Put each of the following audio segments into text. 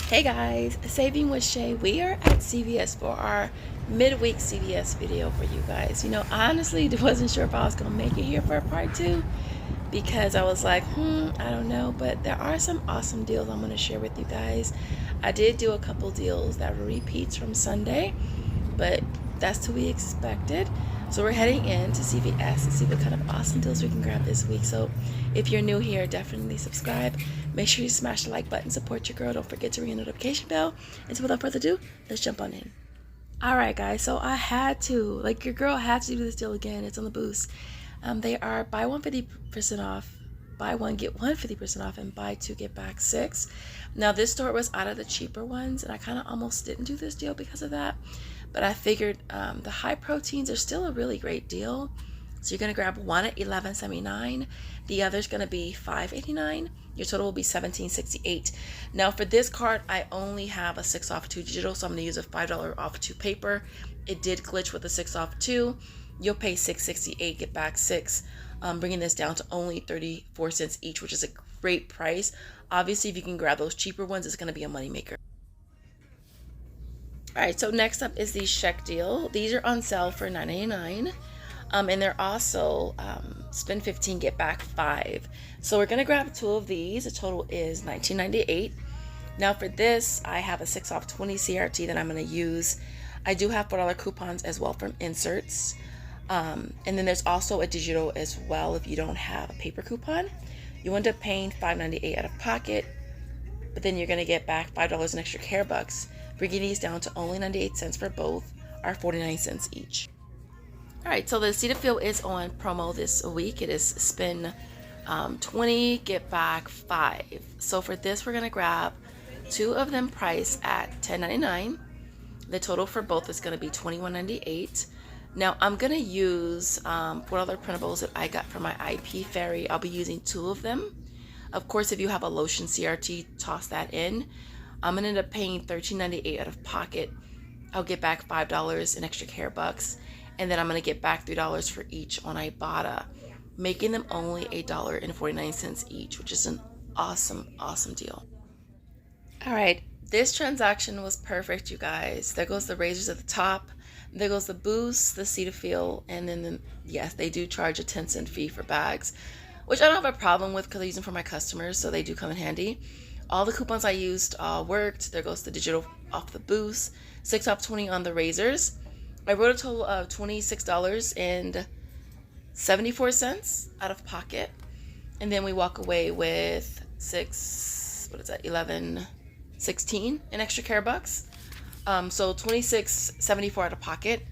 Hey guys, Saving with Shay. We are at CVS for our midweek CVS video for you guys. You know, I honestly wasn't sure if I was going to make it here for a part two because I was like, I don't know. But there are some awesome deals I'm going to share with you guys. I did do a couple deals that were repeats from Sunday, but that's to be expected. So we're heading in to CVS to see what kind of awesome deals we can grab this week. So if you're new here, definitely subscribe. Make sure you smash the like button, support your girl. Don't forget to ring the notification bell. And so without further ado, let's jump on in. Alright guys, so I had to, your girl had to do this deal again. It's on the boost. They are buy one 50% off, buy one get one 50% off, and buy two get back 6. Now this store was out of the cheaper ones, and I kind of almost didn't do this deal because of that. But I figured the high proteins are still a really great deal. So you're going to grab one at $11.79. The other's going to be $5.89. Your total will be $17.68. Now for this card, I only have a 6 off 2 digital, so I'm going to use a $5 off 2 paper. It did glitch with the 6 off 2. You'll pay $6.68, get back 6, bringing this down to only 34 cents each, which is a great price. Obviously, if you can grab those cheaper ones, it's going to be a moneymaker. Alright, so next up is the Check deal. These are on sale for $9.99. And they're also spend 15, get back 5. So we're going to grab 2 of these. The total is $19.98. Now for this, I have a 6 off 20 CRT that I'm going to use. I do have $4 coupons as well from inserts. And then there's also a digital as well if you don't have a paper coupon. You end up paying $5.98 out of pocket, but then you're going to get back $5 in extra care bucks, bringing these down to only 98 cents for both, or 49 cents each. Alright, so the Cetaphil is on promo this week. It is spend 20, get back 5. So for this, we're going to grab 2 of them priced at $10.99. The total for both is going to be $21.98. Now I'm going to use $4 printables that I got from my Ip Fairy. I'll be using 2 of them. Of course, if you have a lotion CRT, toss that in. I'm going to end up paying $13.98 out of pocket. I'll get back $5 in extra care bucks. And then I'm going to get back $3 for each on Ibotta, making them only $1.49 each, which is an awesome, awesome deal. Alright, this transaction was perfect, you guys. There goes the razors at the top. There goes the Boost, the Cetaphil, and then, yes, they do charge a 10-cent fee for bags, which I don't have a problem with because I use them for my customers, so they do come in handy. All the coupons I used worked. There goes the digital off the Boost, 6 off 20 on the razors. I wrote a total of $26.74 out of pocket. And then we walk away with 16 in extra care bucks. So $26.74 out of pocket.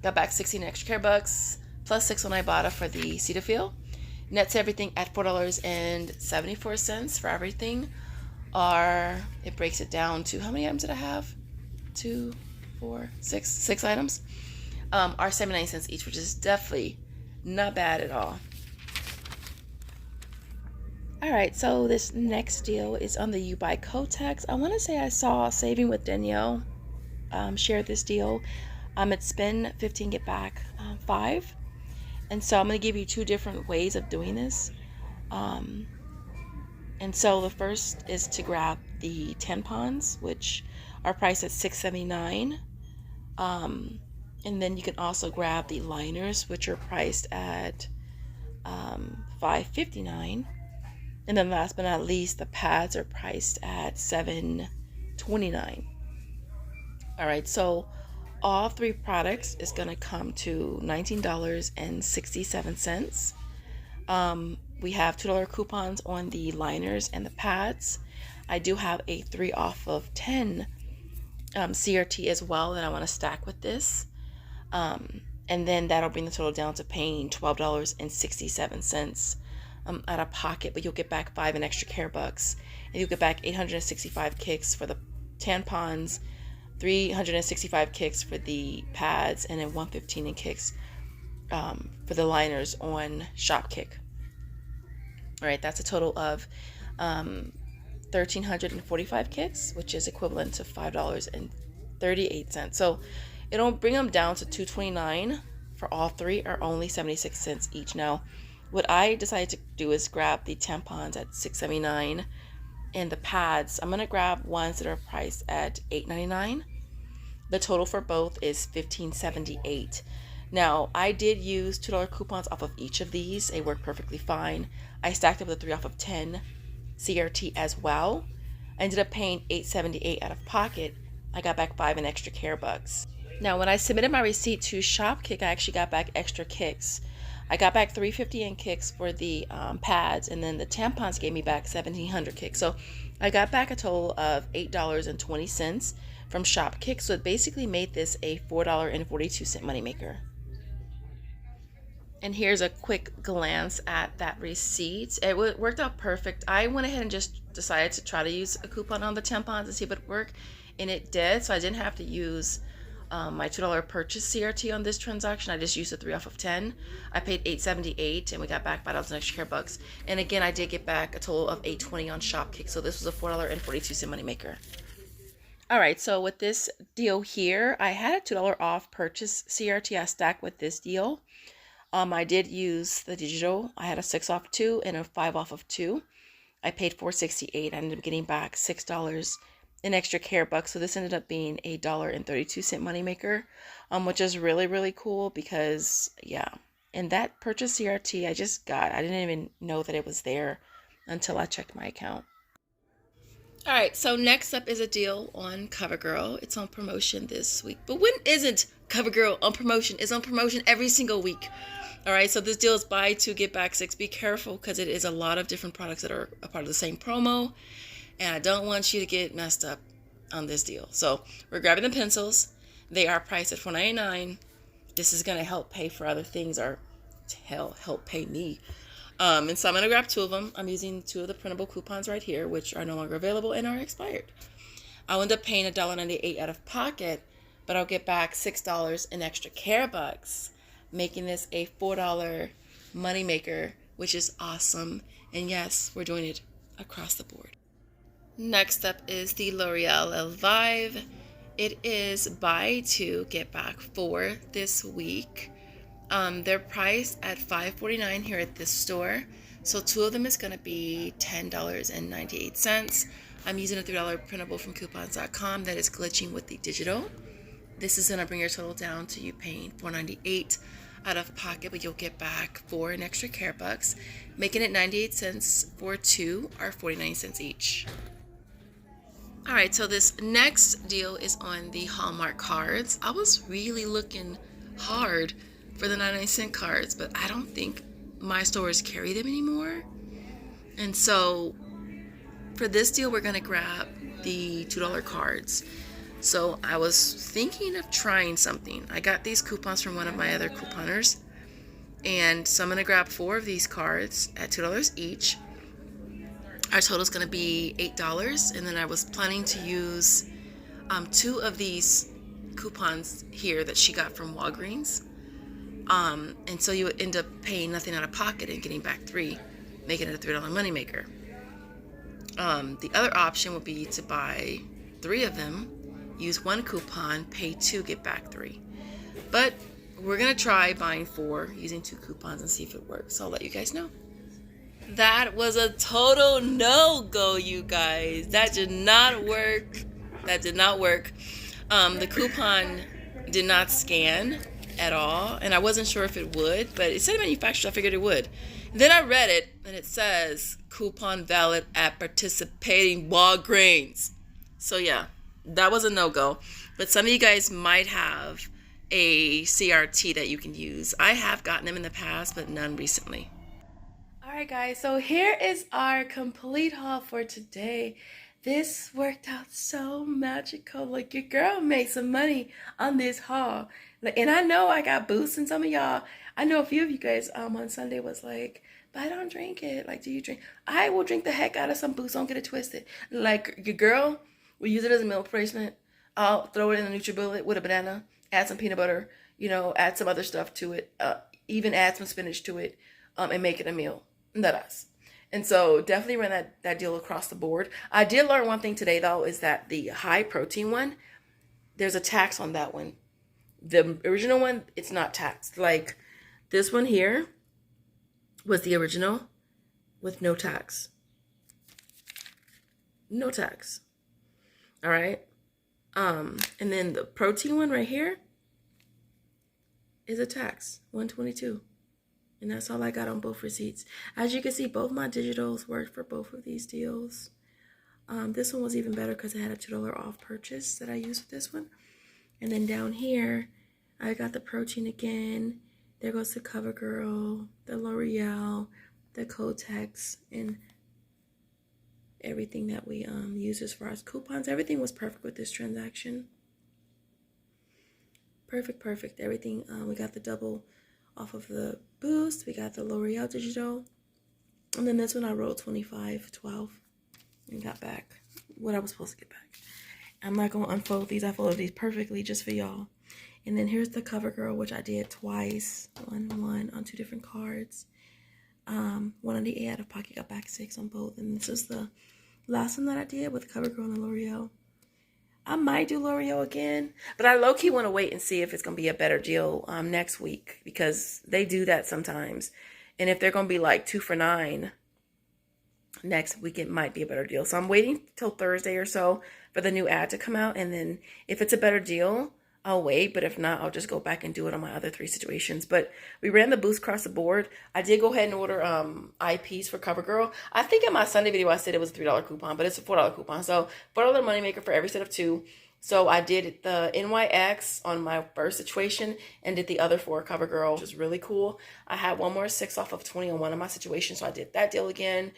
Got back 16 in extra care bucks, plus 6 on Ibotta for the Cetaphil. Nets everything at $4.74 for everything. Or it breaks it down to, how many items did I have? 2, 4, 6 items are 79 cents each, which is definitely not bad at all. Alright, so this next deal is on the You Buy Kotex. I want to say I saw Saving with Danielle share this deal. It's spend 15, get back 5. And so I'm going to give you 2 different ways of doing this. And so the first is to grab the tampons, which are priced at $6.79. And then you can also grab the liners, which are priced at $5.59. And then last but not least, the pads are priced at $7.29. Alright, so all 3 products is going to come to $19.67. We have $2 coupons on the liners and the pads. I do have a 3 off of 10 CRT as well that I want to stack with this. And then that'll bring the total down to paying $12.67 out of pocket, but you'll get back 5 in extra care bucks. And you'll get back 865 kicks for the tampons, 365 kicks for the pads, and then 115 in kicks for the liners on Shopkick. Alright, that's a total of 1,345 kicks, which is equivalent to $5.38. So it'll bring them down to $2.29 for all 3, or only 76 cents each. Now, what I decided to do is grab the tampons at $6.79 and the pads, I'm gonna grab ones that are priced at $8.99. The total for both is $15.78. Now, I did use $2 coupons off of each of these. They work perfectly fine. I stacked up the 3 off of 10 CRT as well. I ended up paying $8.78 out of pocket. I got back 5 in extra care bucks. Now, when I submitted my receipt to Shopkick, I actually got back extra kicks. I got back $3.50 in kicks for the pads, and then the tampons gave me back 1,700 kicks. So I got back a total of $8.20 from Shopkick. So it basically made this a $4.42 moneymaker. And here's a quick glance at that receipt. It worked out perfect. I went ahead and just decided to try to use a coupon on the tampons to see if it would work, and it did. So I didn't have to use my $2 purchase CRT on this transaction. I just used the 3 off of 10. I paid $8.78, and we got back $5 in extra care bucks. And again, I did get back a total of $8.20 on Shopkick. So this was a $4.42 moneymaker. All right, so with this deal here, I had a $2 off purchase CRT I stacked with this deal. I did use the digital. I had a 6 off 2 and a 5 off of 2. I paid $4.68. I ended up getting back $6 in extra care bucks. So this ended up being a $1.32 moneymaker, which is really, really cool because, yeah. And that purchase CRT I just got, I didn't even know that it was there until I checked my account. All right, so next up is a deal on Covergirl. It's on promotion this week. But when isn't Covergirl on promotion? It's on promotion every single week. All right, so this deal is buy 2, get back 6. Be careful because it is a lot of different products that are a part of the same promo. And I don't want you to get messed up on this deal. So we're grabbing the pencils. They are priced at $4.99. This is going to help pay for other things, or help pay me. And so I'm going to grab 2 of them. I'm using 2 of the printable coupons right here, which are no longer available and are expired. I'll end up paying $1.98 out of pocket, but I'll get back $6 in extra care bucks, making this a $4 moneymaker, which is awesome. And yes, we're doing it across the board. Next up is the L'Oreal Elvive. It is buy 2, get back 4 this week. They're priced at $5.49 here at this store. So 2 of them is going to be $10.98. I'm using a $3 printable from coupons.com that is glitching with the digital. This is going to bring your total down to you paying $4.98 out of pocket, but you'll get back 4 in extra care bucks, making it 98 cents for 2, or 49 cents each. All right, so this next deal is on the Hallmark cards. I was really looking hard for the 99-cent cards, but I don't think my stores carry them anymore. And so for this deal, we're going to grab the $2 cards. So I was thinking of trying something. I got these coupons from one of my other couponers, and so I'm going to grab 4 of these cards at $2 each. Our total is going to be $8, and then I was planning to use 2 of these coupons here that she got from Walgreens. And so you would end up paying nothing out of pocket and getting back 3, making it a $3 moneymaker. The other option would be to buy 3 of them, use 1 coupon, pay 2, get back 3. But we're going to try buying 4 using 2 coupons and see if it works. So I'll let you guys know. That was a total no-go, you guys. That did not work. The coupon did not scan at all, and I wasn't sure if it would, but it said manufacturer, so I figured it would. Then I read it, and it says coupon valid at participating Walgreens. So yeah, that was a no-go. But some of you guys might have a CRT that you can use. I have gotten them in the past, but none recently. All right, guys, so here is our complete haul for today. This worked out so magical. Like, your girl made some money on this haul. Like, and I know I got boosts in some of y'all. I know a few of you guys on Sunday was like, but I don't drink it. Like, do you drink? I will drink the heck out of some boosts. Don't get it twisted. Like, your girl will use it as a meal replacement. I'll throw it in a NutriBullet with a banana, add some peanut butter, add some other stuff to it, even add some spinach to it, and make it a meal. That's. And so definitely run that deal across the board. I did learn one thing today, though, is that the high protein one, there's a tax on that one. The original one, it's not taxed. Like, this one here was the original with no tax. no tax. All right. And then the protein one right here is a tax, $122. And that's all I got on both receipts. As you can see, both my digitals worked for both of these deals. This one was even better because it had a $2 off purchase that I used with this one. And then down here, I got the protein again. There goes the Covergirl, the L'Oreal, the Kotex, and everything that we use as far as coupons. Everything was perfect with this transaction. Perfect. Everything. We got the double off of the Boost. We got the L'Oreal digital. And then this one I rolled 25.12 and got back what I was supposed to get back. I'm not going to unfold these. I folded these perfectly just for y'all. And then here's the Covergirl, which I did twice. One on 2 different cards. One on the 8 out of pocket, got back 6 on both. And this is the last one that I did with Covergirl and L'Oreal. I might do L'Oreal again, but I low-key want to wait and see if it's going to be a better deal next week, because they do that sometimes. And if they're going to be like 2 for $9 next week, it might be a better deal. So I'm waiting till Thursday or so for the new ad to come out, and then if it's a better deal, I'll wait. But if not, I'll just go back and do it on my other 3 situations. But we ran the boost across the board. I did go ahead and order IPs for Covergirl. I think in my Sunday video I said it was a $3 coupon, but it's a $4 coupon. So $4 moneymaker for every set of 2. So I did the NYX on my first situation and did the other 4 Covergirl, which is really cool. I had one more 6 off of 20 on one of my situations, so I did that deal again.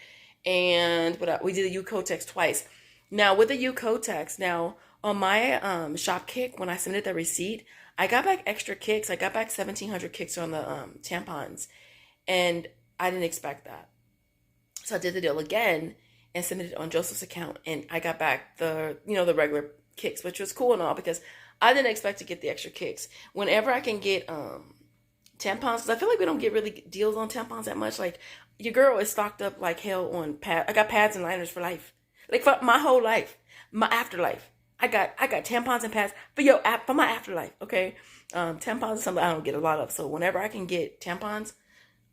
And we did the Kotex twice. Now with the Kotex, now on my Shopkick, when I submitted the receipt, I got back extra kicks. I got back 1,700 kicks on the tampons, and I didn't expect that. So I did the deal again and submitted it on Joseph's account, and I got back the regular kicks, which was cool and all, because I didn't expect to get the extra kicks. Whenever I can get tampons, because I feel like we don't get really deals on tampons that much. Like, your girl is stocked up like hell on pads. I got pads and liners for life, like for my whole life, my afterlife. I got tampons and pads for my afterlife. Okay, tampons is something I don't get a lot of. So whenever I can get tampons,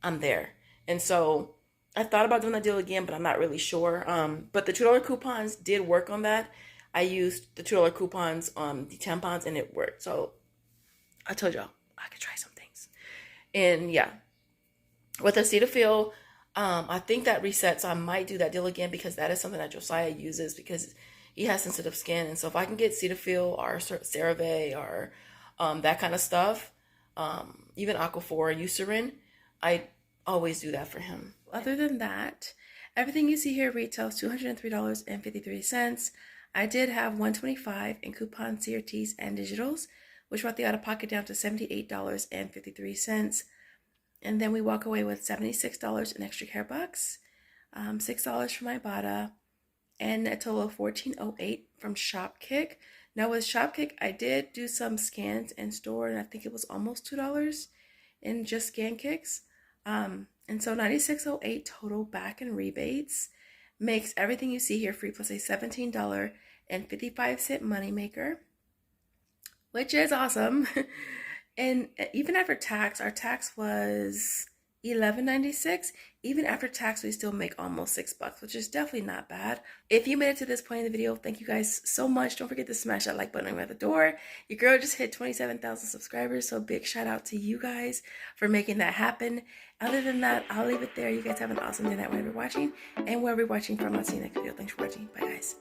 I'm there. And so I thought about doing that deal again, but I'm not really sure. But the $2 coupons did work on that. I used the $2 coupons on the tampons, and it worked. So I told y'all I could try some things. And yeah, with the Cetaphil, I think that resets. So I might do that deal again, because that is something that Josiah uses, because he has sensitive skin. And so if I can get Cetaphil or CeraVe or that kind of stuff, even Aquaphor, Eucerin, I always do that for him. Other than that, everything you see here retails $203.53. I did have $125 in coupon CRTs and digitals, which brought the out-of-pocket down to $78.53. And then we walk away with $76 in extra care bucks, $6 from Ibotta, and a total of $14.08 from Shopkick. Now with Shopkick, I did do some scans in store, and I think it was almost $2 in just scan kicks. And so $96.08 total back in rebates makes everything you see here free, plus a $17.55 moneymaker, which is awesome. And even after tax, our tax was $11.96. Even after tax, we still make almost $6, which is definitely not bad. If you made it to this point in the video, thank you guys so much. Don't forget to smash that like button at the door. Your girl just hit 27,000 subscribers, so big shout out to you guys for making that happen. Other than that, I'll leave it there. You guys have an awesome day night whenever you're watching, and wherever you're watching from. I'll see you next video. Thanks for watching. Bye, guys.